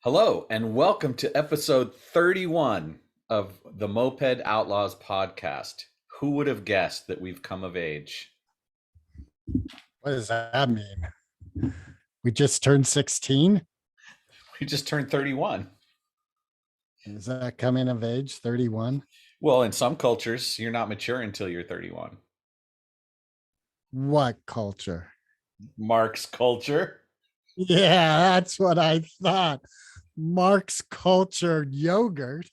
Hello, and welcome to episode 31 of the Moped Outlaws podcast. Who would have guessed that we've come of age? What does that mean? We just turned 16? We just turned 31. Is that coming of age, 31? Well, in some cultures, you're not mature until you're 31. What culture? Mark's culture. Yeah, that's what I thought. Mark's cultured yogurt.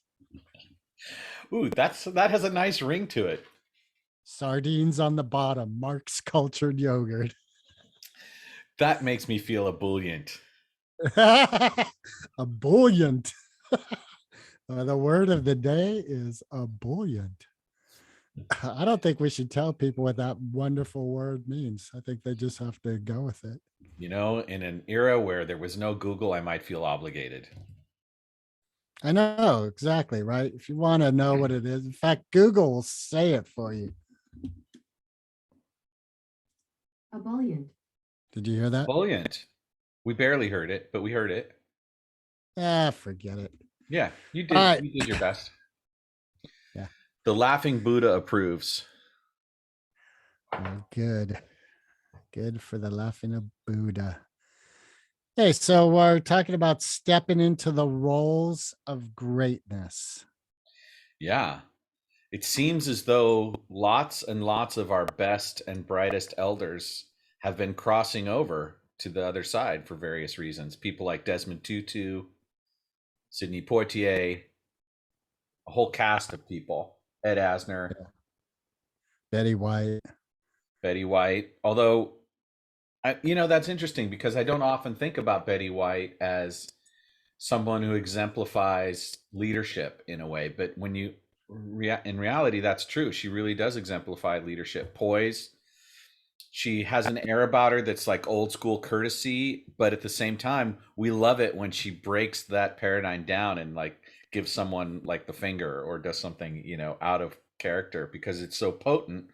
Ooh, that has a nice ring to it. Sardines on the bottom. Mark's cultured yogurt. That makes me feel ebullient. Ebullient. The word of the day is ebullient. I don't think we should tell people what that wonderful word means. I think they just have to go with it. You know, in an era where there was no Google, I might feel obligated. I know, exactly, right? If you want to know what it is, in fact, Google will say it for you. Ebullient. Did you hear that? Ebullient. We barely heard it, but we heard it. Forget it. Yeah, you did. All right. You did your best. Yeah. The Laughing Buddha approves. Oh, good. Good for the laughing Buddha. Hey, so we're talking about stepping into the roles of greatness. Yeah. It seems as though lots and lots of our best and brightest elders have been crossing over to the other side for various reasons. People like Desmond Tutu, Sidney Poitier, a whole cast of people. Ed Asner, Betty White. Betty White. Although, that's interesting because I don't often think about Betty White as someone who exemplifies leadership in a way. But when you, in reality, that's true. She really does exemplify leadership, poise. She has an air about her that's like old school courtesy, but at the same time, we love it when she breaks that paradigm down and like gives someone like the finger or does something, out of character because it's so potent.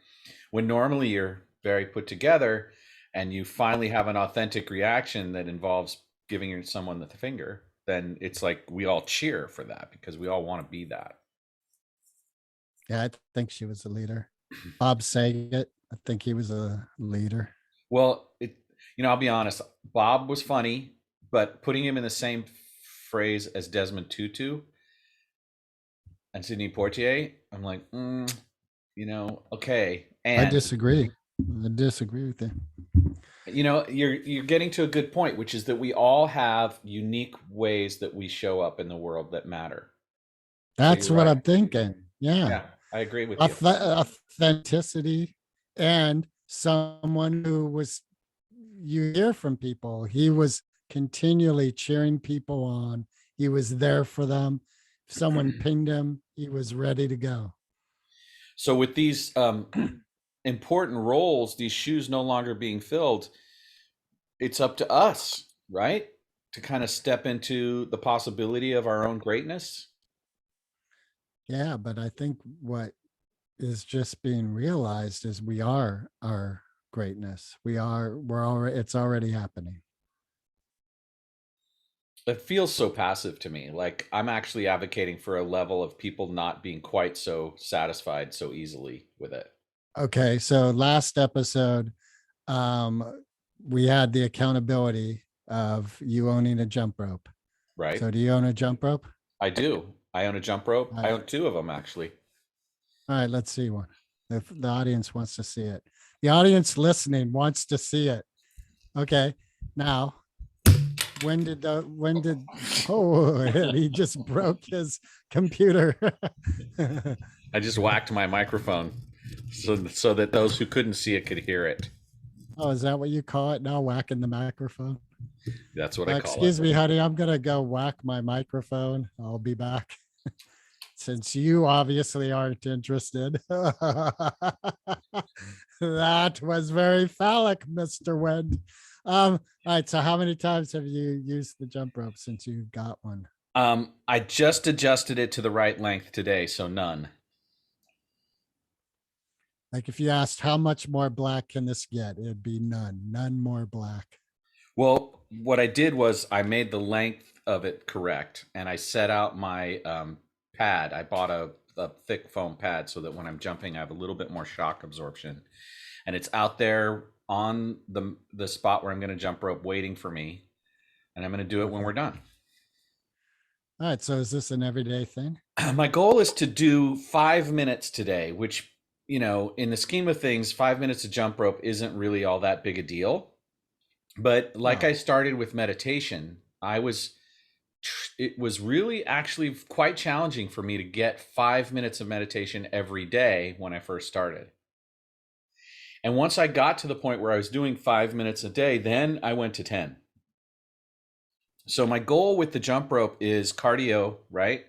When normally you're very put together and you finally have an authentic reaction that involves giving someone the finger, then it's like we all cheer for that because we all want to be that. Yeah, I think she was a leader. Bob Saget, I think he was a leader. Well, I'll be honest. Bob was funny, but putting him in the same phrase as Desmond Tutu and Sidney Poitier, I'm like, okay. And I disagree. I disagree with you. You're getting to a good point, which is that we all have unique ways that we show up in the world that matter. That's So what right. I'm thinking. Yeah, I agree with you. Authenticity and someone who was, you hear from people, he was continually cheering people on. He was there for them. If someone pinged him, he was ready to go. So with these important roles, these shoes no longer being filled, it's up to us, right? To kind of step into the possibility of our own greatness. Yeah, but I think what is just being realized is we are our greatness. It's already happening. It feels so passive to me. Like I'm actually advocating for a level of people not being quite so satisfied so easily with it. Okay, so last episode, we had the accountability of you owning a jump rope. Right. So do you own a jump rope? I do. I own a jump rope. I own two of them, actually. All right, let's see one. If the audience wants to see it. The audience listening wants to see it. Okay, now, when did he just broke his computer. I just whacked my microphone so that those who couldn't see it could hear it. Oh, is that what you call it now, whacking the microphone? That's what I call it. Excuse me, honey, I'm going to go whack my microphone. I'll be back. Since you obviously aren't interested. That was very phallic, Mr. Wendt. All right, so how many times have you used the jump rope since you got one? I just adjusted it to the right length today, so none. Like if you asked how much more black can this get, it'd be none more black. Well, what I did was I made the length of it correct, and I set out my pad. I bought a thick foam pad so that when I'm jumping, I have a little bit more shock absorption, and it's out there on the spot where I'm going to jump rope, waiting for me, and I'm going to do it when we're done. All right. So is this an everyday thing? My goal is to do 5 minutes today, which, in the scheme of things, 5 minutes of jump rope isn't really all that big a deal. But like No. I started with meditation, it was really actually quite challenging for me to get 5 minutes of meditation every day when I first started. And once I got to the point where I was doing 5 minutes a day, then I went to 10. So my goal with the jump rope is cardio, right?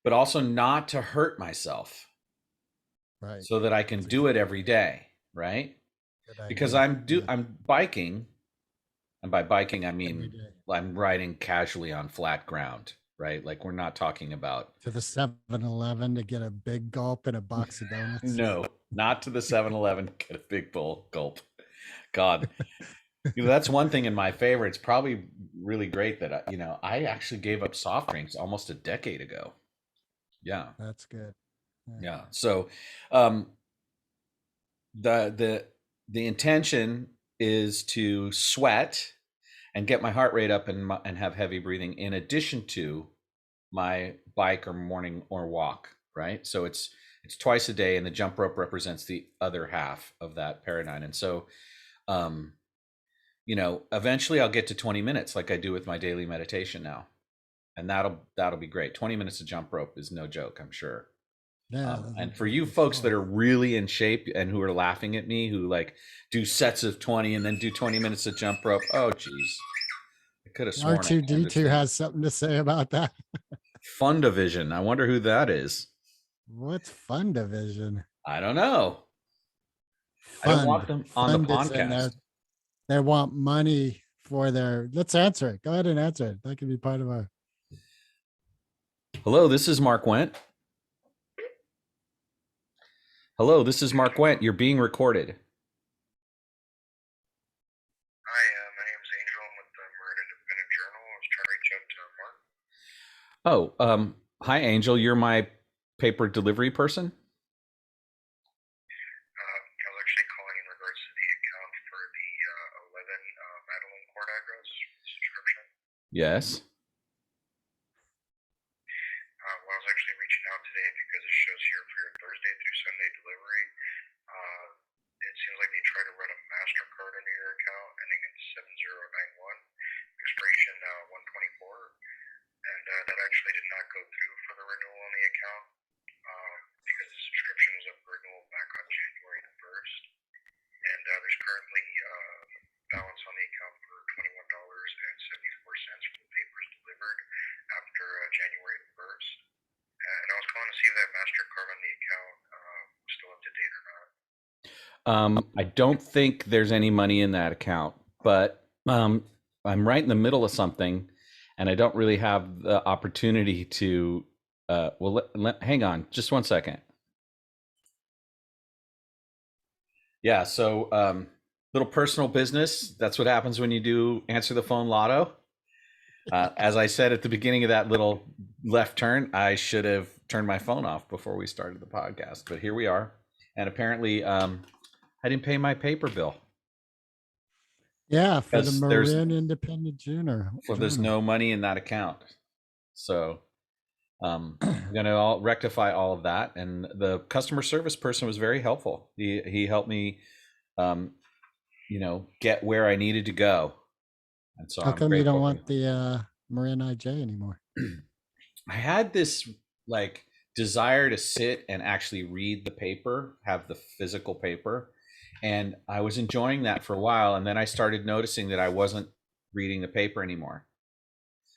But also not to hurt myself, Right. so that I can do it every day, right? Good Because idea. I'm biking, and by biking I Every mean day. I'm riding casually on flat ground, right? Like, we're not talking about To the 7-Eleven to get a big gulp and a box of donuts. no, not to the 7-Eleven, get a big bowl gulp. God, that's one thing in my favor. It's probably really great that I actually gave up soft drinks almost a decade ago. Yeah. That's good. Yeah. So, um, the intention is to sweat and get my heart rate up and have heavy breathing in addition to my bike or morning or walk, right? So it's twice a day, and the jump rope represents the other half of that paradigm. And so, eventually I'll get to 20 minutes like I do with my daily meditation now. And that'll be great. 20 minutes of jump rope is no joke, I'm sure. Yeah. And for you folks that are really in shape and who are laughing at me, who like do sets of 20 and then do 20 minutes of jump rope, oh geez, I could have sworn. R2D2 has something to say about that. Fun Division. I wonder who that is. What's Fun Division? I don't know. I don't want them on the Fund is in there. podcast. They want money for their. Let's answer it. Go ahead and answer it. That could be part of our. Hello, this is Mark Went. Hello, this is Mark Went. You're being recorded. Hi, my name is Angel. I'm with the Marin Independent Journal. I was trying to reach out to Mark. Hi, Angel. You're my paper delivery person. I was actually calling in regards to the account for the 11 Madeline Court address subscription. Yes. Well, I was actually reaching out today because it shows here for your Thursday through Sunday delivery. It seems like they tried to run a MasterCard under your account ending in 7091, expiration 124. And that actually did not go through for the renewal on the account because the subscription was up for renewal back on January the 1st. And there's currently balance on the account for $21.74 for the papers delivered after January the 1st. And I was calling to see if that MasterCard on the account was still up to date or not. I don't think there's any money in that account, but I'm right in the middle of something, and I don't really have the opportunity to. Hang on, just 1 second. Yeah, so little personal business. That's what happens when you do answer the phone lotto. As I said at the beginning of that little left turn, I should have turned my phone off before we started the podcast, but here we are. And apparently, I didn't pay my paper bill. Yeah, for the Because there's- Marin Independent Journal. Well, there's no money in that account. So I'm going to rectify all of that. And the customer service person was very helpful. He helped me, get where I needed to go. And so How I'm come you don't grateful. want the Marin IJ anymore? I had this desire to sit and actually read the paper, have the physical paper. And I was enjoying that for a while. And then I started noticing that I wasn't reading the paper anymore.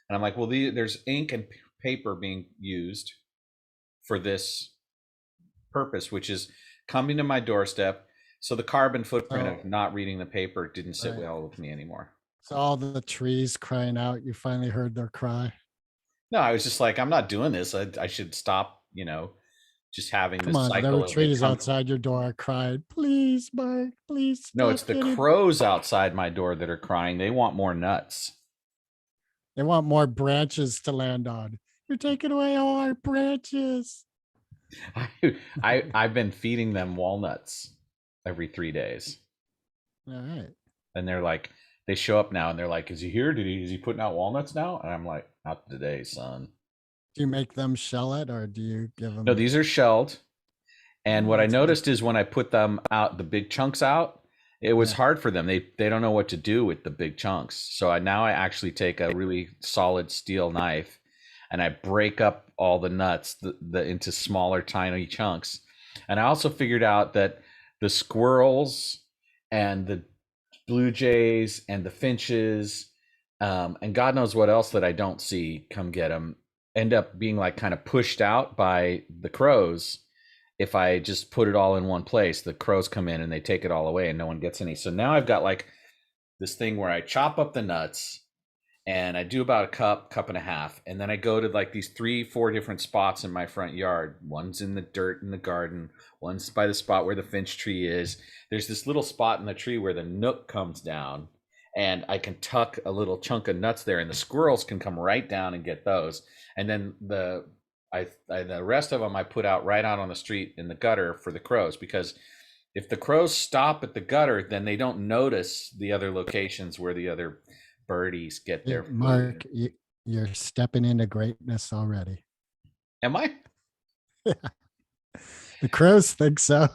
And I'm like, well, there's ink and paper being used for this purpose, which is coming to my doorstep. So the carbon footprint of not reading the paper didn't sit well with me anymore. So all the trees crying out, you finally heard their cry. No, I was just like, I'm not doing this. I should stop, just having Come this on, cycle. there were of it trees come- outside your door. I cried, please, Mark, please. No, stop it's the hitting-" crows outside my door that are crying. They want more nuts. They want more branches to land on. You're taking away all our branches. I've been feeding them walnuts every 3 days. All right. And they're like, they show up now and they're like, is he here? Is he putting out walnuts now? And I'm like, not today, son. Do you make them shell it or do you give them? No, these are shelled. And Oh, what I that's good. noticed is when I put them out, the big chunks out, it was Yeah. hard for them. They don't know what to do with the big chunks. So now I actually take a really solid steel knife and I break up all the nuts into smaller, tiny chunks. And I also figured out that the squirrels and the blue jays and the finches, and God knows what else that I don't see come get them, end up being like kind of pushed out by the crows. If I just put it all in one place, the crows come in and they take it all away and no one gets any. So now I've got like this thing where I chop up the nuts and I do about a cup and a half. And then I go to like these 3-4 different spots in my front yard. One's in the dirt in the garden. One's by the spot where the finch tree is. There's this little spot in the tree where the nook comes down and I can tuck a little chunk of nuts there and the squirrels can come right down and get those. And then the rest of them I put out right out on the street in the gutter for the crows, because if the crows stop at the gutter, then they don't notice the other locations where the other birdies get their food. Mark, you're stepping into greatness already. Am I? The crows think so.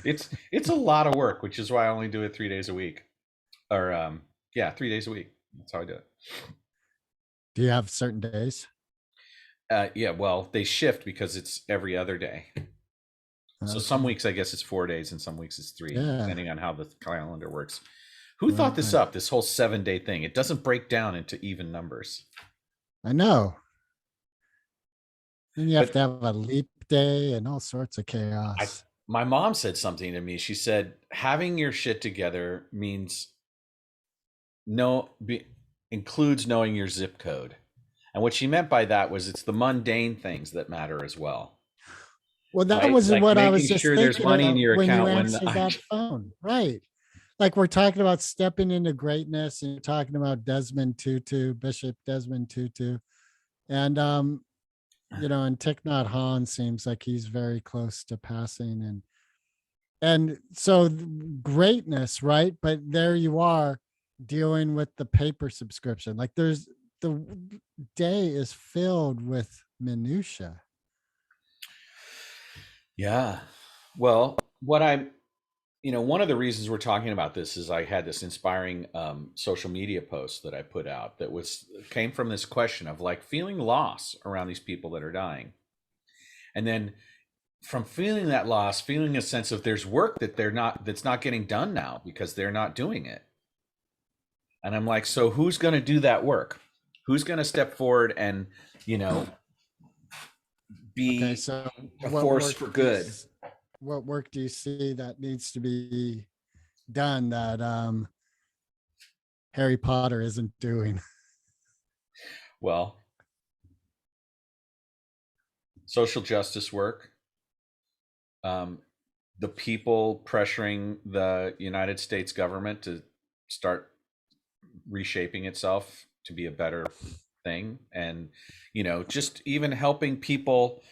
It's a lot of work, which is why I only do it 3 days a week. Or 3 days a week. That's how I do it. Do you have certain days? Yeah, well, they shift because it's every other day. So some weeks I guess it's 4 days and some weeks it's 3, depending on how the calendar works. Who thought this up, this whole 7-day thing? It doesn't break down into even numbers. I know. Then you have to have a leap day and all sorts of chaos. My mom said something to me. She said, having your shit together means includes knowing your zip code. And what she meant by that was it's the mundane things that matter as well. Well, that right? was Like what I making was just sure thinking there's money in your when account you when answered that phone. Right. Like we're talking about stepping into greatness and you're talking about Desmond Tutu, Bishop Desmond Tutu. And and Thich Nhat Hanh seems like he's very close to passing, and so greatness, right? But there you are dealing with the paper subscription. Like the day is filled with minutia. Yeah. Well, one of the reasons we're talking about this is I had this inspiring social media post that I put out that came from this question of like feeling loss around these people that are dying. And then from feeling that loss, feeling a sense of there's work that's not getting done now because they're not doing it. And I'm like, so who's going to do that work? Who's going to step forward and, be a force for good? What work do you see that needs to be done that Harry Potter isn't doing? Well, social justice work, the people pressuring the United States government to start reshaping itself to be a better thing, and just even helping people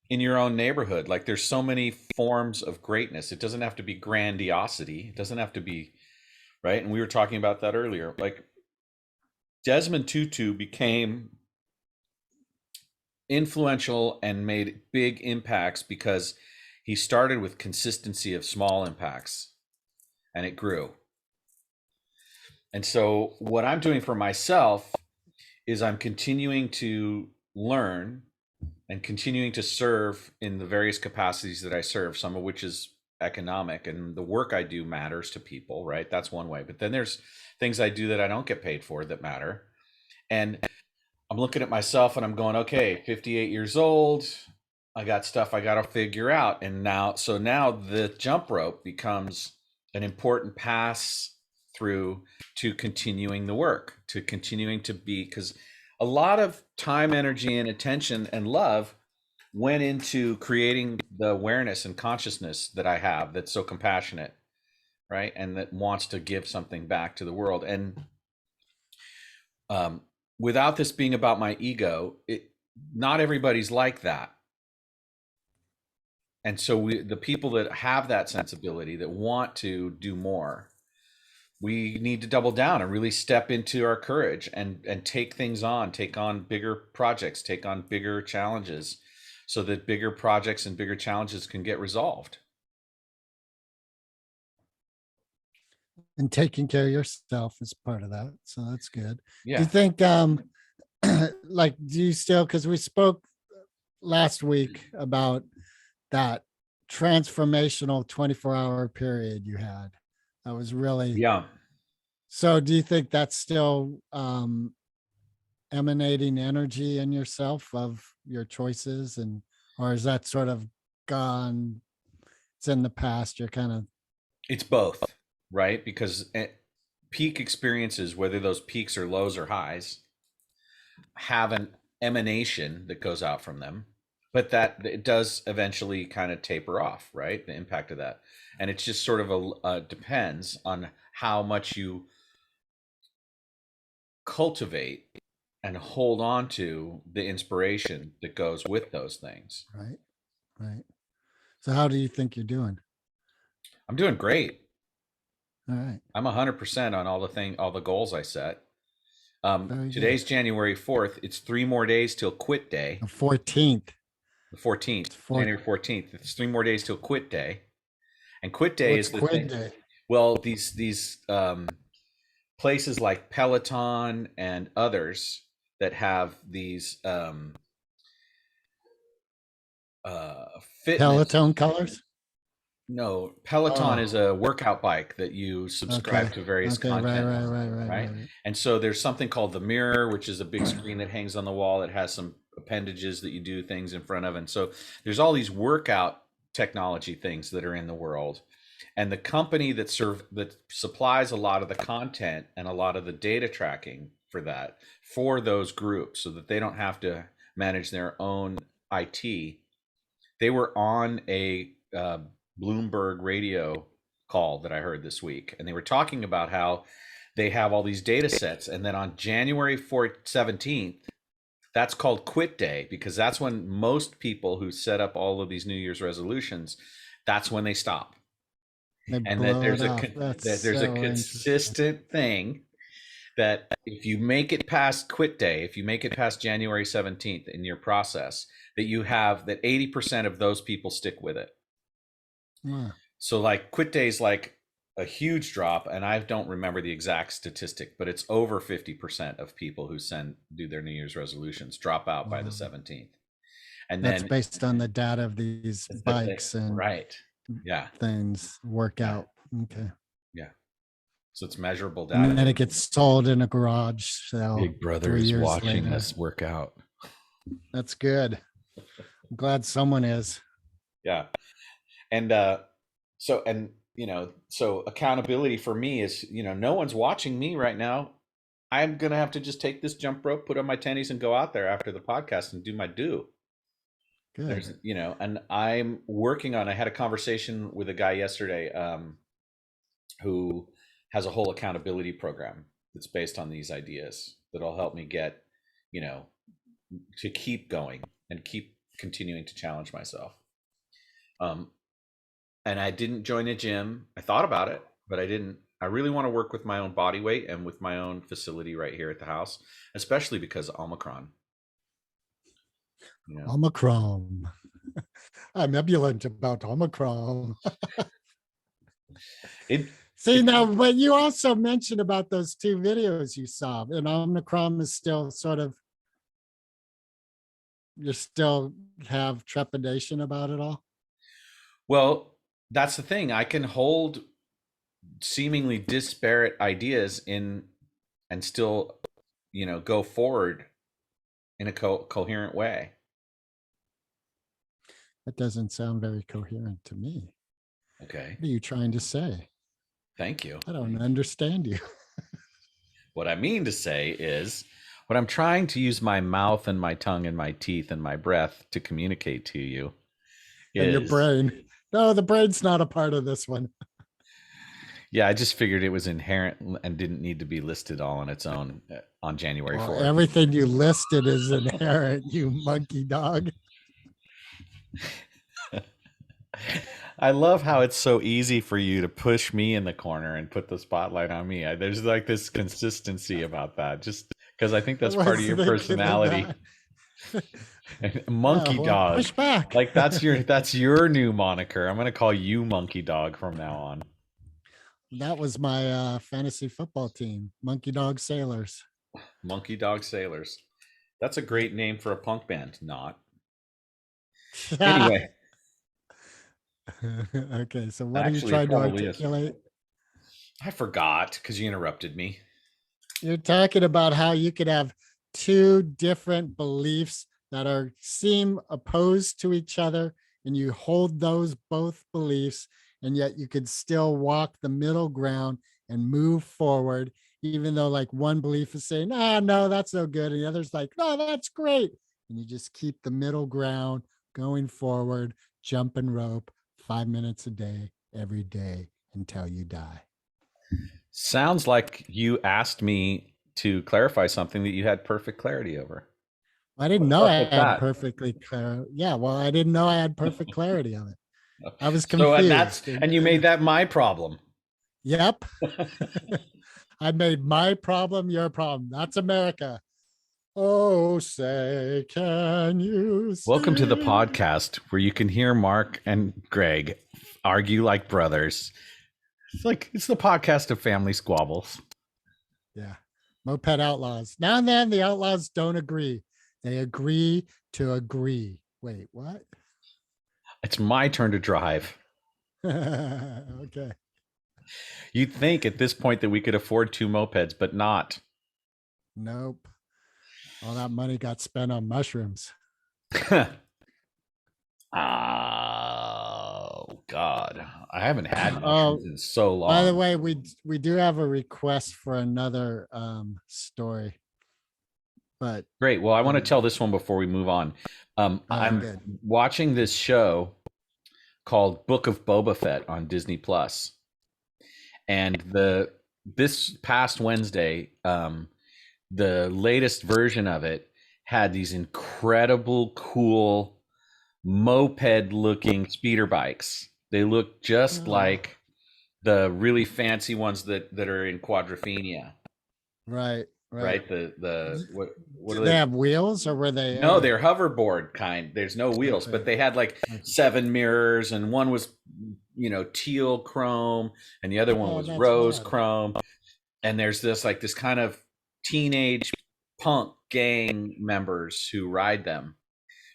in your own neighborhood. Like there's so many forms of greatness. It doesn't have to be grandiosity. It doesn't have to be right. And we were talking about that earlier. Like Desmond Tutu became influential and made big impacts because he started with consistency of small impacts and it grew. And so what I'm doing for myself is I'm continuing to learn and continuing to serve in the various capacities that I serve, some of which is economic, and the work I do matters to people, right? That's one way. But then there's things I do that I don't get paid for that matter. And I'm looking at myself and I'm going, okay, 58 years old, I got stuff I got to figure out. And now the jump rope becomes an important pass through to continuing the work, to continuing to be, because a lot of time, energy, and attention and love went into creating the awareness and consciousness that I have that's so compassionate, right? And that wants to give something back to the world. And without this being about my ego, not everybody's like that. And so the people that have that sensibility, that want to do more, we need to double down and really step into our courage and take things on, take on bigger projects, take on bigger challenges, so that bigger projects and bigger challenges can get resolved. And taking care of yourself is part of that. So that's good. Yeah. Do you think, like, do you still, because we spoke last week about that transformational 24-hour period you had. That was really, Yeah. so do you think that's still emanating energy in yourself of your choices, and or is that sort of gone? It's in the past. You're kind of, It's both, right? Because peak experiences, whether those peaks are lows or highs, have an emanation that goes out from them, but that it does eventually kind of taper off, right? The impact of that. And it's just sort of depends on how much you cultivate and hold on to the inspiration that goes with those things. right, right. So how do you think you're doing? I'm doing great. All right. I'm 100% on all the goals I set. Very Today's good. January 4th. It's 3 more days till quit day. The 14th. The 14th, It's four- January 14th. It's 3 more days till quit day. And quit day What's is the quit thing. day? Well, these places like Peloton and others that have these fitness. Peloton colors? No, Peloton Oh. is a workout bike that you subscribe Okay. to various Okay, content right, on, right, right, right? right. And so there's something called the mirror, which is a big screen that hangs on the wall that has some appendages that you do things in front of. And so there's all these workout technology things that are in the world. And the company that supplies a lot of the content and a lot of the data tracking for that, for those groups, so that they don't have to manage their own IT. They were on a Bloomberg radio call that I heard this week, and they were talking about how they have all these data sets, and then on January 17th, that's called quit day, because that's when most people who set up all of these New Year's resolutions, that's when they stop. They And that blow there's it a off. that That's there's a so interesting. consistent thing that if you make it past quit day, if you make it past January 17th in your process, that you have that 80% of those people stick with it. Wow. So like quit day is like a huge drop, and I don't remember the exact statistic, but it's over 50% of people who do their New Year's resolutions drop out by the 17th. And That's then based on the data of these bikes and right. Yeah. things work Yeah. out. Okay. Yeah. So it's measurable And data. then it gets sold in a garage sale. Big Brother 3 is years watching later. us work out. That's good. I'm glad someone is. Yeah. And so accountability for me is, no one's watching me right now. I'm gonna have to just take this jump rope, put on my tennies, and go out there after the podcast and do my do. Good. There's, and I'm working on. I had a conversation with a guy yesterday who has a whole accountability program that's based on these ideas that'll help me get, to keep going and keep continuing to challenge myself. And I didn't join a gym. I thought about it, but I didn't. I really want to work with my own body weight and with my own facility right here at the house, especially because of Omicron. Omicron. I'm ebullient about Omicron. See, now, but you also mentioned about those 2 videos you saw, and Omicron is still sort of, you still have trepidation about it all? Well, that's the thing. I can hold seemingly disparate ideas in and still, go forward in a coherent way. That doesn't sound very coherent to me. Okay. What are you trying to say? Thank you. I don't understand you. What I mean to say is, what I'm trying to use my mouth and my tongue and my teeth and my breath to communicate to you And your brain. No, the brain's not a part of this one. Yeah, I just figured it was inherent and didn't need to be listed all on its own on January Well, 4th. everything you listed is inherent, you monkey dog. I love how it's so easy for you to push me in the corner and put the spotlight on me. There's like this consistency about that, just because I think that's I part was of your thinking of personality. that. Monkey well, dog, push back. like that's your new moniker. I'm gonna call you Monkey Dog from now on. That was my fantasy football team, Monkey Dog Sailors. Monkey Dog Sailors. That's a great name for a punk band. Not anyway. Okay, so what are you Actually, it trying to probably is. articulate? I forgot because you interrupted me. You're talking about how you could have two different beliefs that are seem opposed to each other, and you hold those both beliefs, and yet you could still walk the middle ground and move forward, even though like one belief is saying, ah, no, that's no good, and the other's like, no, that's great. And you just keep the middle ground going forward, jumping rope 5 minutes a day, every day until you die. Sounds like you asked me to clarify something that you had perfect clarity over. I didn't What's know up I with had that? perfectly clear. Yeah, well, I didn't know I had perfect clarity of it. I was So confused. and you made that my problem. Yep. I made my problem your problem. That's America. Oh, say, can you see? Welcome to the podcast where you can hear Mark and Greg argue like brothers. It's the podcast of family squabbles. Yeah. Moped outlaws. Now and then the outlaws don't agree. They agree to agree. Wait, what? It's my turn to drive. Okay. You'd think at this point that we could afford 2 mopeds, but not. Nope. All that money got spent on mushrooms. Oh God, I haven't had Oh, mushrooms in so long. by the way, we do have a request for another story. But Great. Well, I want to tell this one before we move on. I'm good. watching this show called Book of Boba Fett on Disney Plus, and this past Wednesday, the latest version of it had these incredible, cool moped-looking speeder bikes. They look just like the really fancy ones that are in Quadrophenia. Right. Right. What Did they have wheels or were they? No, they're hoverboard kind. There's no wheels, Okay. but they had like 7 mirrors, and one was, teal chrome, and the other one Oh, was that's rose rad. chrome. And there's this kind of teenage punk gang members who ride them.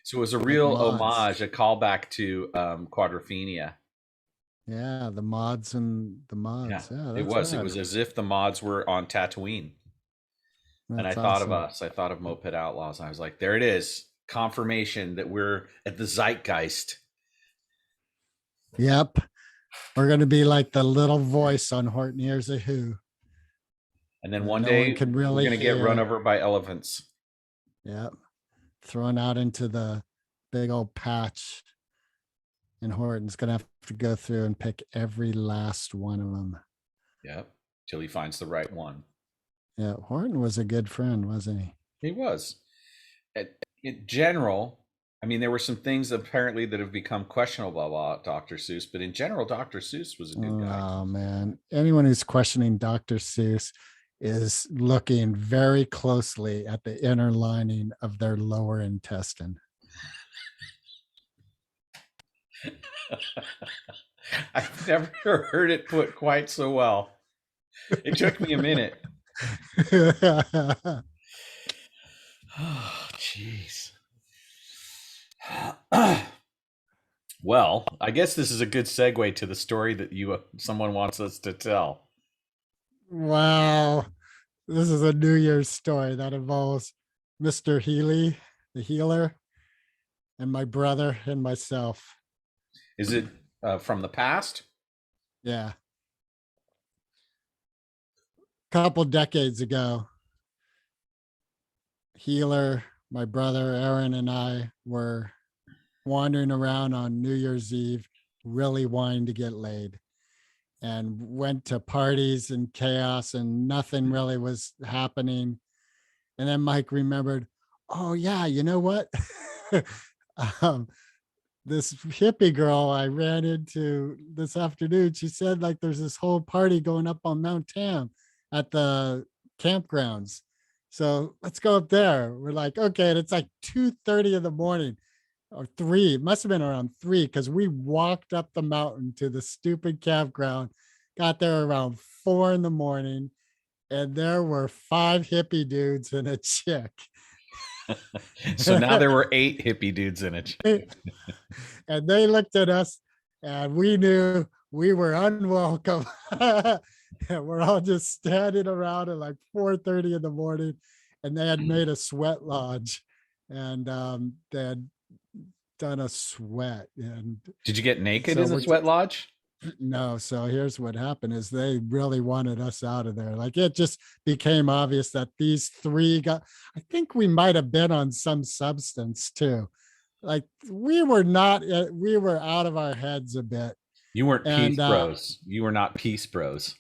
So it was a real mods. homage, a callback to Quadrophenia. Yeah, the mods and the mods. Yeah, it was. It was as if the mods were on Tatooine. And I thought of us. I thought of Moped Outlaws. And I was like, there it is. Confirmation that we're at the zeitgeist. Yep. We're going to be like the little voice on Horton Hears a Who. And then one no day one can really we're going to get run hear. over by elephants. Yep. Thrown out into the big old patch. And Horton's going to have to go through and pick every last one of them. Yep. Till he finds the right one. Yeah, Horton was a good friend, wasn't he? He was. In general, I mean, there were some things apparently that have become questionable about Dr. Seuss, but in general, Dr. Seuss was a good guy. Oh, man. Anyone who's questioning Dr. Seuss is looking very closely at the inner lining of their lower intestine. I've never heard it put quite so well. It took me a minute. Oh, jeez. Well, I guess this is a good segue to the story that someone wants us to tell. Wow. This is a New Year's story that involves Mr. Healy, the healer, and my brother and myself. Is it from the past? Yeah. A couple decades ago, Healer, my brother Aaron, and I were wandering around on New Year's Eve, really wanting to get laid. and went to parties and chaos and nothing really was happening. And then Mike remembered, oh yeah, you know what? um, this hippie girl I ran into this afternoon, she said like there's this whole party going up on Mount Tam at the campgrounds. So let's go up there. We're like, okay. And it's like 2:30 in the morning or 3. It must have been around 3 because we walked up the mountain to the stupid campground, got there around 4 in the morning, and there were 5 hippie dudes and a chick. So now there were 8 hippie dudes in it. And they looked at us and we knew we were unwelcome. And we're all just standing around at like 4:30 in the morning, and they had made a sweat lodge, and they had done a sweat. And Did you get naked So in the we're sweat lodge? no, so here's what happened is they really wanted us out of there. Like it just became obvious that these 3 got, I think we might have been on some substance too. Like we were not, we were out of our heads a bit. You weren't And, peace bros. You were not peace bros.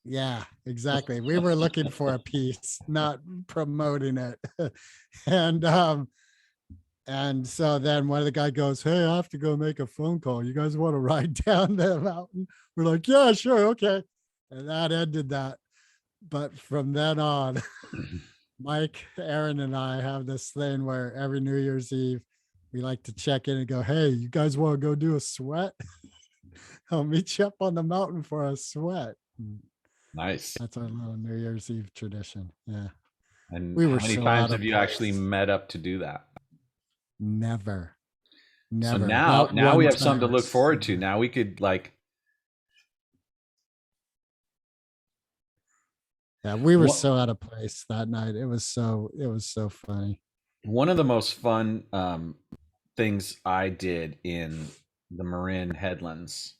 Yeah, exactly. We were looking for a piece, not promoting it. And so then one of the guy goes, hey, I have to go make a phone call. You guys want to ride down the mountain? We're like, yeah, sure, okay. And that ended that. But from then on, Mike, Aaron, and I have this thing where every New Year's Eve, we like to check in and go, hey, you guys want to go do a sweat? I'll meet you up on the mountain for a sweat. Nice. That's our little New Year's Eve tradition. Yeah. And We how were many so times out of have you actually place. met up to do that? Never. So Never. now Not we one have something to time. look forward to. Now we could like Yeah, we were What- so out of place that night. It was so funny. one of the most fun things I did in the Marin Headlands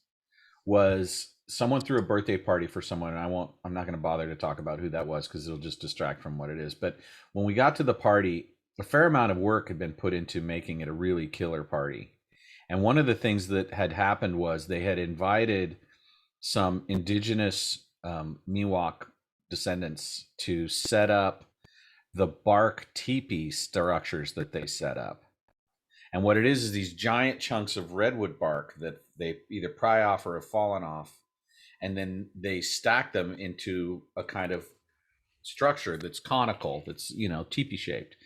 was someone threw a birthday party for someone, and I'm not going to bother to talk about who that was because it'll just distract from what it is. But when we got to the party, a fair amount of work had been put into making it a really killer party. And one of the things that had happened was they had invited some indigenous Miwok descendants to set up the bark teepee structures that they set up. And what it is these giant chunks of redwood bark that they either pry off or have fallen off. And then they stack them into a kind of structure that's conical, that's, teepee shaped.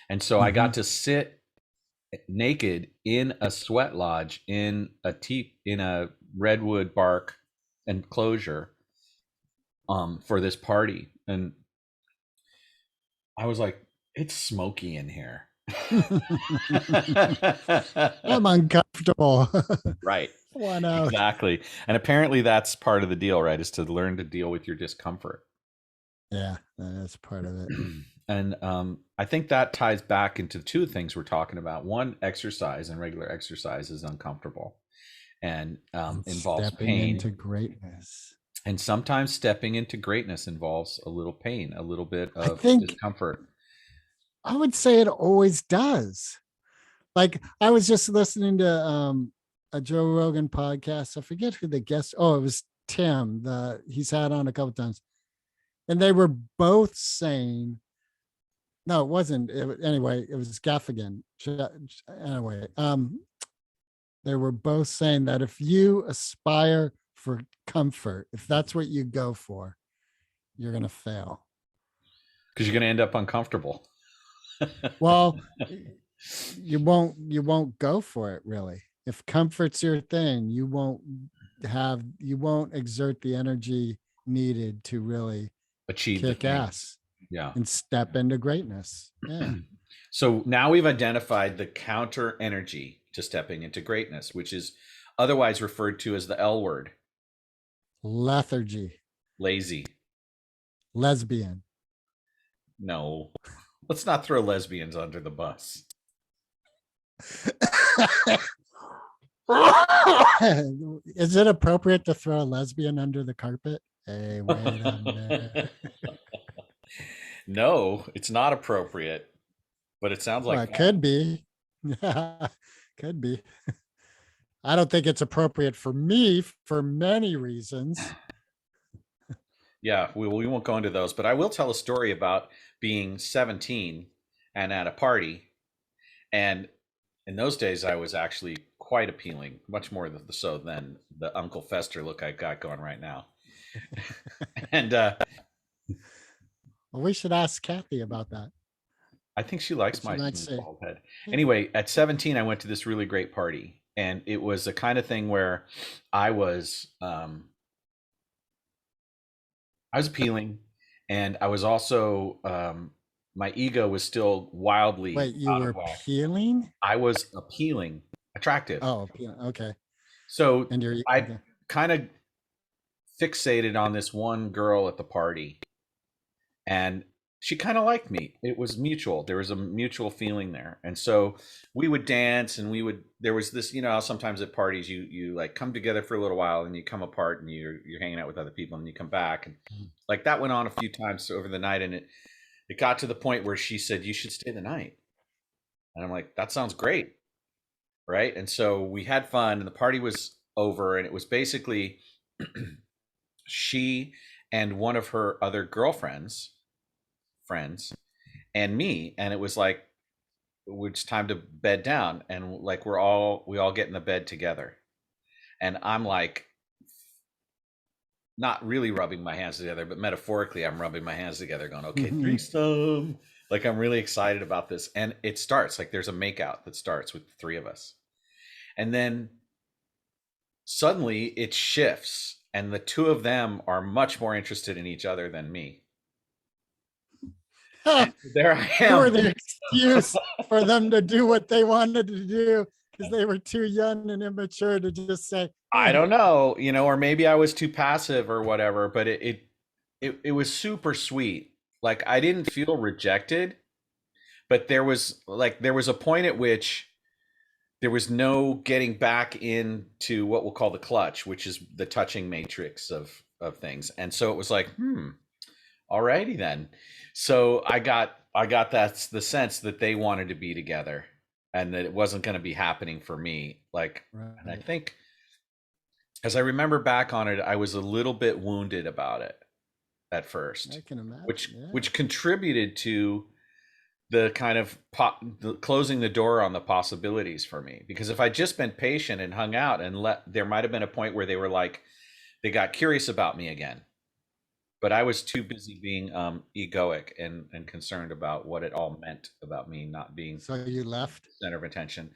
And so I got to sit naked in a sweat lodge in a redwood bark enclosure for this party. And I was like, it's smoky in here. I'm uncomfortable. Right. One out. Exactly. And apparently that's part of the deal, right? Is to learn to deal with your discomfort. Yeah, that's part of it. And I think that ties back into 2 things we're talking about. One, exercise, and regular exercise is uncomfortable and involves stepping pain. into greatness. And sometimes stepping into greatness involves a little pain, a little bit of discomfort. I would say it always does. Like I was just listening to a Joe Rogan podcast. I forget who the guest. Oh, it was Tim. He's had on a couple times, and they were both saying, no, it wasn't. Anyway, it was Gaffigan. Anyway, they were both saying that if you aspire for comfort, if that's what you go for, you're going to fail. Because you're going to end up uncomfortable. Well, you won't go for it really. If comfort's your thing, you won't exert the energy needed to really achieve kick ass. Yeah. And step into greatness. Yeah. So now we've identified the counter energy to stepping into greatness, which is otherwise referred to as the L word. Lethargy. Lazy. Lesbian. No. Let's not throw lesbians under the bus. Is it appropriate to throw a lesbian under the carpet? Hey, wait a minute. No, it's not appropriate, but it sounds like it could be. Could be. I don't think it's appropriate for me for many reasons. Yeah, we won't go into those, but I will tell a story about being 17 and at a party. And in those days, I was actually quite appealing, much more so than the Uncle Fester look I got going right now. And Well, we should ask Kathy about that. I think she likes She my might smooth say, bald head. Anyway, at 17, I went to this really great party, and it was the kind of thing where I was appealing, and I was also my ego was still wildly wait, you out of were whack. peeling? I was appealing, attractive. Oh, peeling. Okay. So And you're, I okay. kind of fixated on this one girl at the party, and she kind of liked me. It was mutual. There was a mutual feeling there. And so we would dance, and there was this, how sometimes at parties you like come together for a little while and you come apart and you're hanging out with other people and you come back. And like that went on a few times over the night, and it got to the point where she said, "You should stay the night." And I'm like, "That sounds great." Right. And so we had fun, and the party was over, and it was basically she and one of her other friends and me, and it was like it's time to bed down, and like we all get in the bed together, and I'm like not really rubbing my hands together, but metaphorically I'm rubbing my hands together going, okay, threesome. Like I'm really excited about this. And it starts like there's a makeout that starts with the three of us, and then suddenly it shifts, and the two of them are much more interested in each other than me. And there I You were am. the excuse for them to do what they wanted to do because they were too young and immature to just say, I don't know, or maybe I was too passive or whatever, but it was super sweet. Like I didn't feel rejected, but there was a point at which there was no getting back into what we'll call the clutch, which is the touching matrix of things. And so it was like, alrighty then. So I got that's the sense that they wanted to be together and that it wasn't going to be happening for me. Like, right. And I think as I remember back on it, I was a little bit wounded about it at first, I can imagine, which contributed to the kind of closing the door on the possibilities for me. Because if I'd just been patient and hung out and there might have been a point where they were like, they got curious about me again. But I was too busy being egoic and concerned about what it all meant about me not being so you left? Center of attention.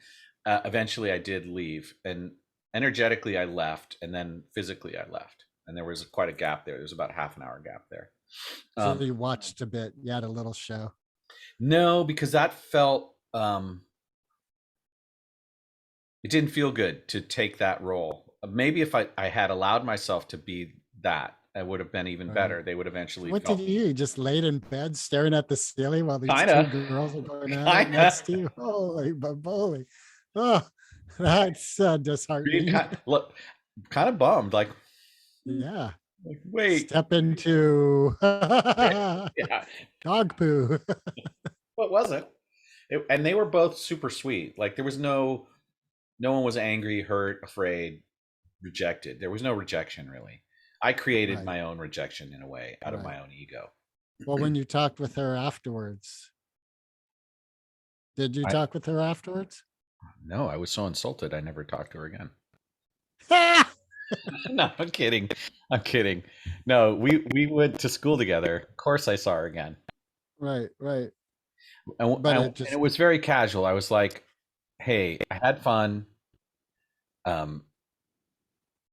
Eventually I did leave, and energetically I left, and then physically I left. And there was quite a gap there. There was about half an hour gap there. So you watched a bit. You had a little show. No, because that felt it didn't feel good to take that role. Maybe if I had allowed myself to be that, it would have been even better. They would eventually. What did you just laid in bed staring at the ceiling while these Kinda. two girls are going at it next to you? Holy baboli. Oh, that's disheartening. Kind of bummed. Like, yeah. Like, wait. Step into Yeah. dog poo. What was it? And they were both super sweet. Like there was no one was angry, hurt, afraid, rejected. There was no rejection really. I created my own rejection in a way out of my own ego. Well, when you talked with her afterwards, did you talk with her afterwards? No, I was so insulted. I never talked to her again. No, I'm kidding. No, we went to school together. Of course I saw her again. Right. And it was very casual. I was like, hey, I had fun.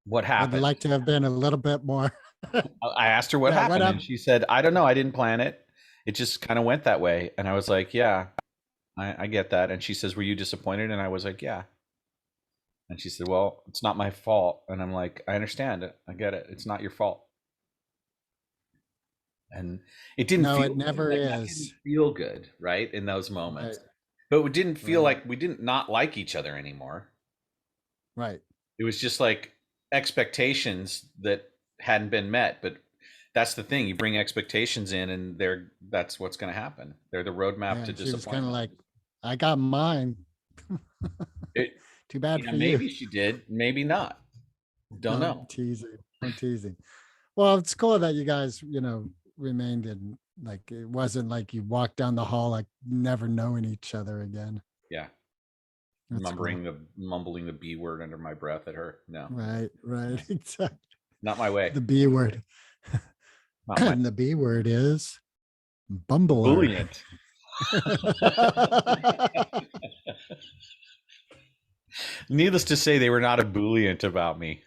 What happened? I'd like to have been a little bit more. I asked her what happened, and she said, I don't know. I didn't plan it. It just kind of went that way. And I was like, yeah, I get that. And she says, were you disappointed? And I was like, yeah. And she said, well, it's not my fault. And I'm like, I understand it. I get it. It's not your fault. And it didn't feel it never like, is. That didn't feel good, right? In those moments. Right. But it didn't feel like we didn't not like each other anymore. Right. It was just like expectations that hadn't been met. But that's the thing. You bring expectations in, and that's what's going to happen. They're the roadmap to disappointment. She was kind of like, I got mine. Too bad Yeah, for maybe you. she did, maybe not. Don't No, know. I'm teasing. I'm teasing. Well, it's cool that you guys, remained in, like, it wasn't like you walked down the hall like never knowing each other again. Yeah, That's cool. mumbling the B word under my breath at her. No, Right, right. Exactly. not my way. The B word. Not my And the B word is bumbler. brilliant. Needless to say, they were not ebullient about me.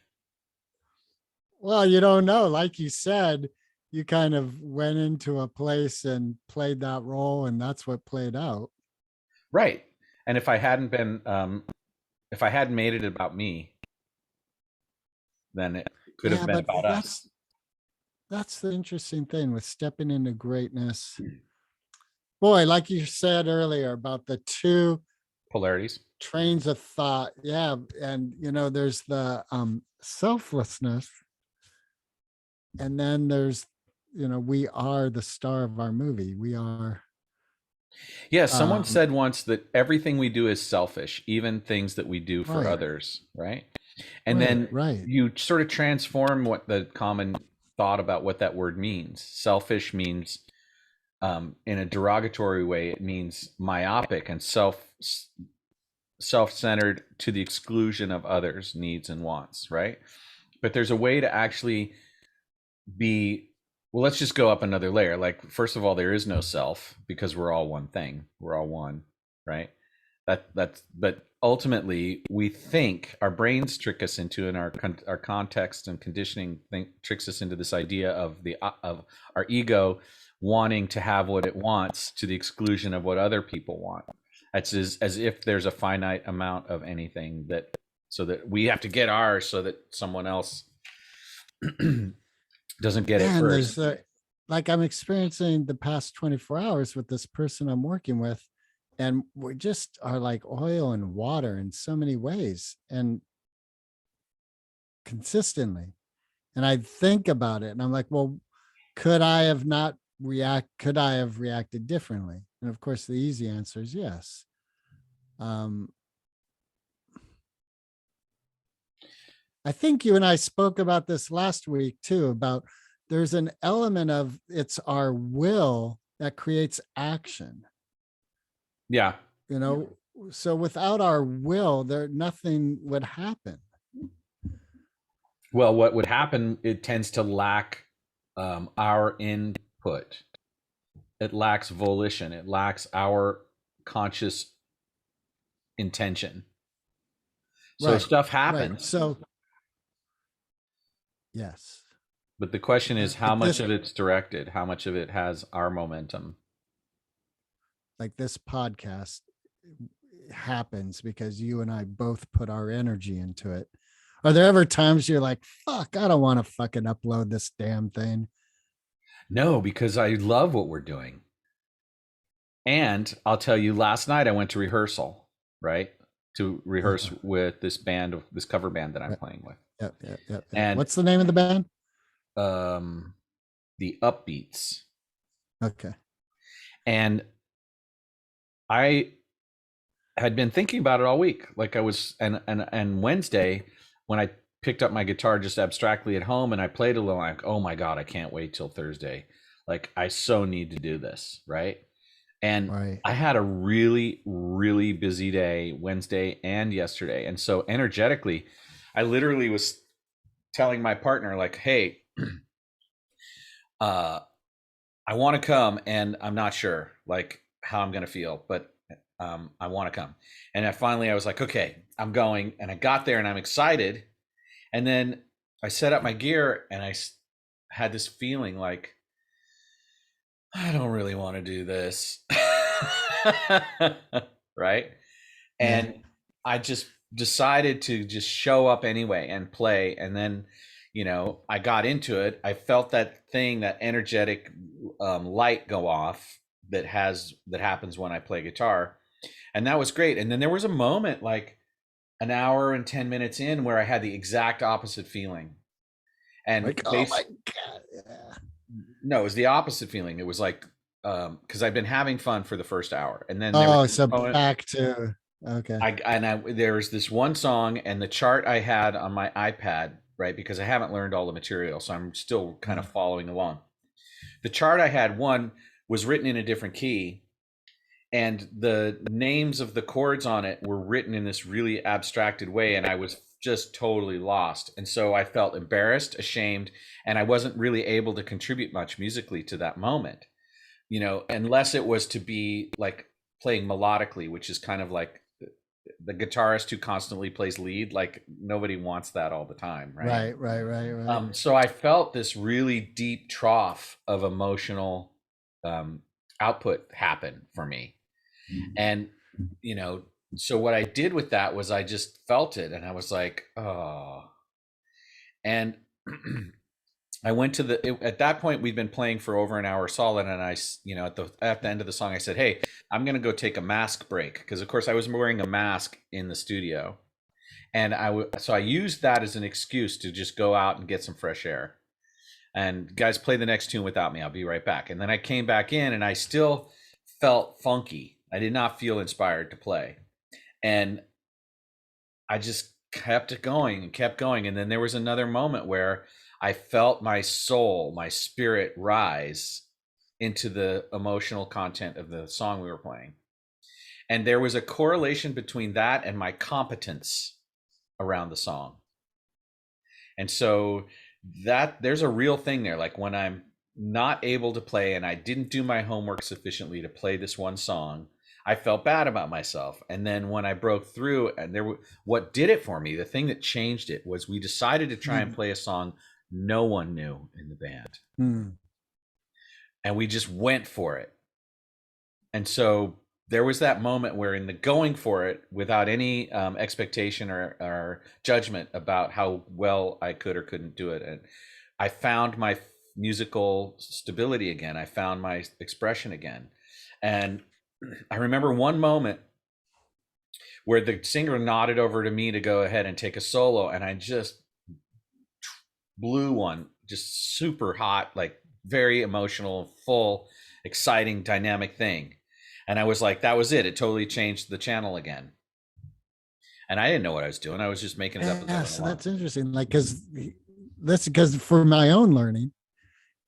Well, you don't know. Like you said, you kind of went into a place and played that role, and that's what played out. Right. And if I hadn't made it about me, then it could have Yeah, been but about us. that's the interesting thing with stepping into greatness. Boy, like you said earlier about the two Polarities. trains of thought. Yeah. And there's the selflessness, and then there's we are the star of our movie. We are Yeah, someone um said once that everything we do is selfish, even things that we do for right, others, right? And right, then right. you sort of transform what the common thought about what that word means. Selfish means, in a derogatory way, it means myopic and self-centered to the exclusion of others' needs and wants, right? But there's a way to actually be, well, let's just go up another layer. Like, first of all, there is no self because we're all one thing. We're all one, right? But ultimately we think our brains trick us into, in our context and conditioning tricks us into this idea of of our ego wanting to have what it wants to the exclusion of what other people want. That's as if there's a finite amount of anything, that so that we have to get ours so that someone else doesn't get it And first. there's like I'm experiencing the past 24 hours with this person I'm working with, and we just are like oil and water in so many ways and consistently. And I think about it and I'm like, well, could I have reacted differently? And of course the easy answer is yes. I think you and I spoke about this last week too, about there's an element of it's our will that creates action. Yeah. So without our will, nothing would happen. Well, what would happen, it tends to lack our input. It lacks volition. It lacks our conscious intention. So Right. stuff Right. happens. So yes. But the question is how Like much this, of it's directed, how much of it has our momentum. like this podcast happens because you and I both put our energy into it. Are there ever times you're like, fuck, I don't want to fucking upload this damn thing? No, because I love what we're doing. And I'll tell you, last night I went to rehearsal, right? To rehearse with this cover band that I'm playing with. Yep. And what's the name of the band? The Upbeats. Okay. And I had been thinking about it all week. Like I was, and Wednesday when I picked up my guitar just abstractly at home and I played a little, I'm like, oh my God, I can't wait till Thursday. Like I so need to do this, right? And Right. I had a really, really busy day Wednesday and yesterday. And so energetically, I literally was telling my partner, like, hey, I want to come and I'm not sure like how I'm going to feel, but I want to come. And I was like, okay, I'm going. And I got there and I'm excited. And then I set up my gear and I had this feeling like, I don't really want to do this. Right. And Yeah. I just decided to just show up anyway and play. And then, I got into it. I felt that thing, that energetic light go off that happens when I play guitar. And that was great. And then there was a moment like an hour and 10 minutes in where I had the exact opposite feeling. And Like, oh my God. Yeah. no, it was the opposite feeling. It was like, because I've been having fun for the first hour. And then Oh, so back to Okay. There was this one song, and the chart I had on my iPad, right? Because I haven't learned all the material, so I'm still kind of following along. The chart I had, one was written in a different key, and the names of the chords on it were written in this really abstracted way, and I was just totally lost. And so I felt embarrassed, ashamed, and I wasn't really able to contribute much musically to that moment, unless it was to be like playing melodically, which is kind of like the guitarist who constantly plays lead. Like nobody wants that all the time, right? Right. So I felt this really deep trough of emotional output happen for me. And, so what I did with that was I just felt it, and I was like, oh. And I went to at that point, we'd been playing for over an hour solid. And I, at the end of the song, I said, hey, I'm going to go take a mask break. Cause of course I was wearing a mask in the studio. And so I used that as an excuse to just go out and get some fresh air. And guys, play the next tune without me. I'll be right back. And then I came back in, and I still felt funky. I did not feel inspired to play. And I just kept it going and kept going. And then there was another moment where I felt my soul, my spirit rise into the emotional content of the song we were playing. And there was a correlation between that and my competence around the song. And so there's a real thing there. Like when I'm not able to play and I didn't do my homework sufficiently to play this one song, I felt bad about myself. And then when I broke through, and what did it for me, the thing that changed it, was we decided to try and play a song no one knew in the band. And we just went for it. And so there was that moment where, in the going for it, without any expectation or judgment about how well I could or couldn't do it, and I found my musical stability again. I found my expression again. And I remember one moment where the singer nodded over to me to go ahead and take a solo, and I just blew one, just super hot, like very emotional, full, exciting, dynamic thing. And I was like, that was it. It totally changed the channel again. And I didn't know what I was doing. I was just making it up. Yeah, so that's interesting. Like, because for my own learning,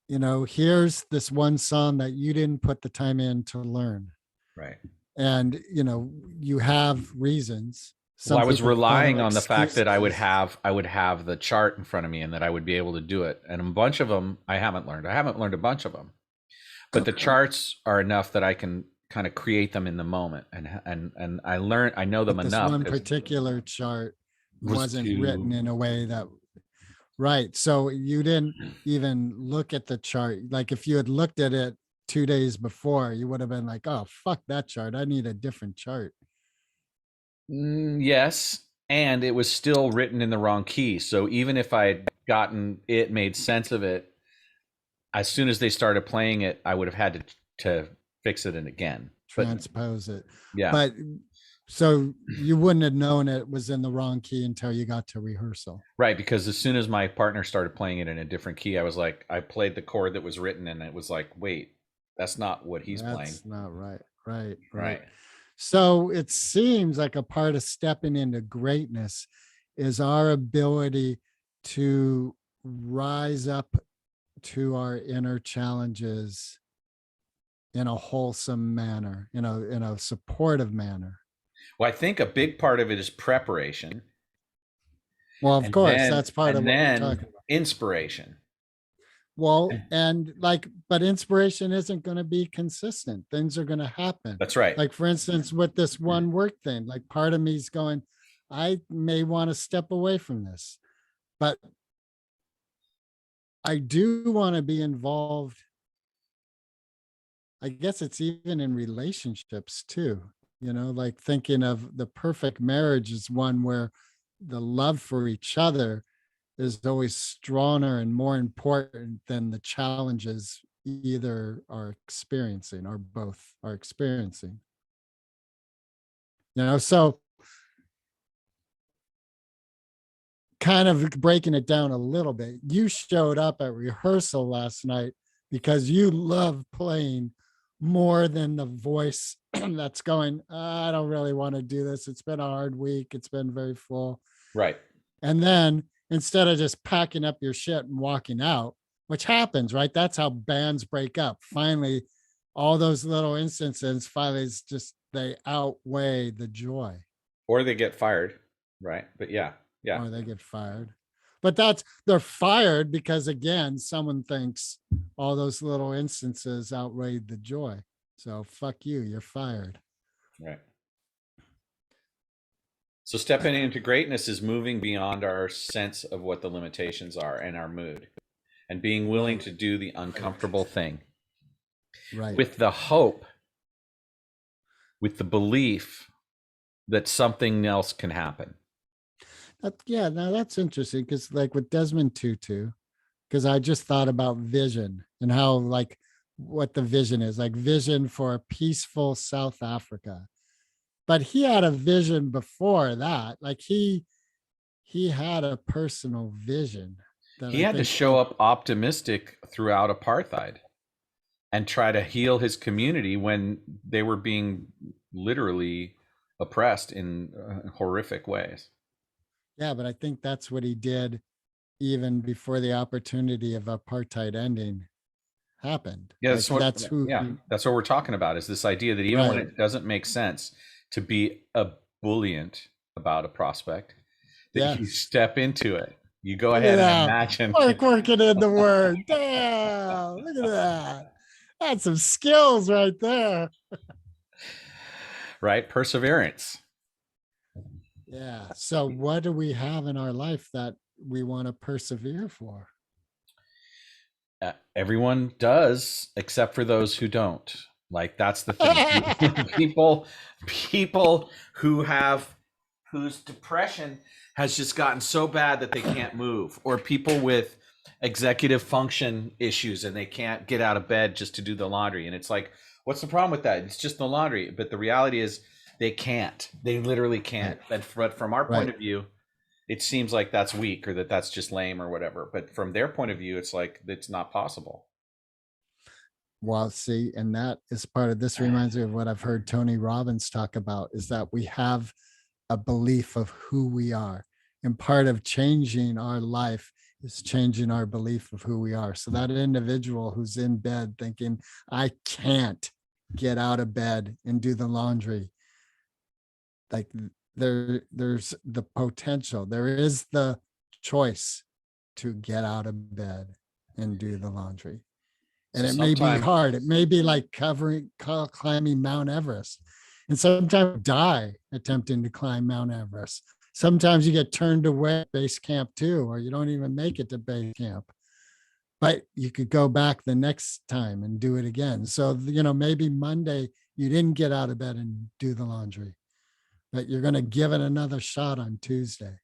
here's this one song that you didn't put the time in to learn. Right. And, you have reasons. Well, I was relying on the fact that I would have the chart in front of me and that I would be able to do it. And a bunch of them I haven't learned. I haven't learned a bunch of them. But the charts are enough that I can kind of create them in the moment. And I know them enough. This one particular chart wasn't written in a way that, right. So you didn't even look at the chart. Like if you had looked at it 2 days before, you would have been like, oh, fuck that chart. I need a different chart. Yes. And it was still written in the wrong key. So even if I had made sense of it, as soon as they started playing it, I would have had to fix it again. Transpose it. Yeah. But so you wouldn't have known it was in the wrong key until you got to rehearsal. Right. Because as soon as my partner started playing it in a different key, I was like, I played the chord that was written, and it was like, wait, that's not what he's playing. That's not right. Right. So it seems like a part of stepping into greatness is our ability to rise up to our inner challenges in a wholesome manner, in a supportive manner. Well, I think a big part of it is preparation. Well, of course, that's part of what we're talking about. Inspiration. Well, but inspiration isn't going to be consistent. Things are going to happen. That's right. Like, for instance, with this one work thing, like part of me is going, I may want to step away from this, but I do want to be involved. I guess it's even in relationships too, like thinking of the perfect marriage is one where the love for each other is always stronger and more important than the challenges either are experiencing or both are experiencing. So kind of breaking it down a little bit, you showed up at rehearsal last night because you love playing more than the voice that's going, I don't really want to do this. It's been a hard week. It's been very full. Right. And then instead of just packing up your shit and walking out, which happens, right? That's how bands break up. Finally, all those little instances, finally, it's just they outweigh the joy, Or they get fired. Right. But yeah. or they get fired. But they're fired because, again, someone thinks all those little instances outweighed the joy. So fuck you, you're fired. Right. So stepping into greatness is moving beyond our sense of what the limitations are and our mood, and being willing to do the uncomfortable thing Right. with the hope, with the belief that something else can happen. Yeah, now that's interesting because, like with Desmond Tutu, because I just thought about vision and how, like, what the vision is, like vision for a peaceful South Africa. But he had a vision before that. Like he had a personal vision that He I had to think show up optimistic throughout apartheid and try to heal his community when they were being literally oppressed in horrific ways. Yeah, but I think that's what he did even before the opportunity of apartheid ending happened. Yeah, Like that's who he, that's what we're talking about, is this idea that even when right. it doesn't make sense to be ebullient about a prospect, that you Yes. step into it. You go Look ahead at and that. imagine. Mark working in the word. Damn. Look at that. That's some skills right there. Right? Perseverance. Yeah. So what do we have in our life that we want to persevere for? Everyone does, except for those who don't. Like, that's the thing. people whose depression has just gotten so bad that they can't move, or people with executive function issues and they can't get out of bed just to do the laundry. And it's like, what's the problem with that? It's just the laundry. But the reality is they can't. They literally can't. And from our point Right. of view, it seems like that's weak, or that's just lame or whatever. But from their point of view, it's like, it's not possible. Well, see, and that is part of this, reminds me of what I've heard Tony Robbins talk about, is that we have a belief of who we are. And part of changing our life is changing our belief of who we are. So that individual who's in bed thinking, I can't get out of bed and do the laundry, like there's the potential, there is the choice to get out of bed and do the laundry. And So it may be sometimes, hard. It may be like climbing Mount Everest. And sometimes you die attempting to climb Mount Everest. Sometimes you get turned away at base camp too, or you don't even make it to base camp. But you could go back the next time and do it again. So, maybe Monday you didn't get out of bed and do the laundry, but you're going to give it another shot on Tuesday.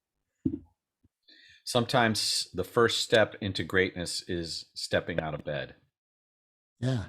sometimes the first step into greatness is stepping out of bed. Yeah.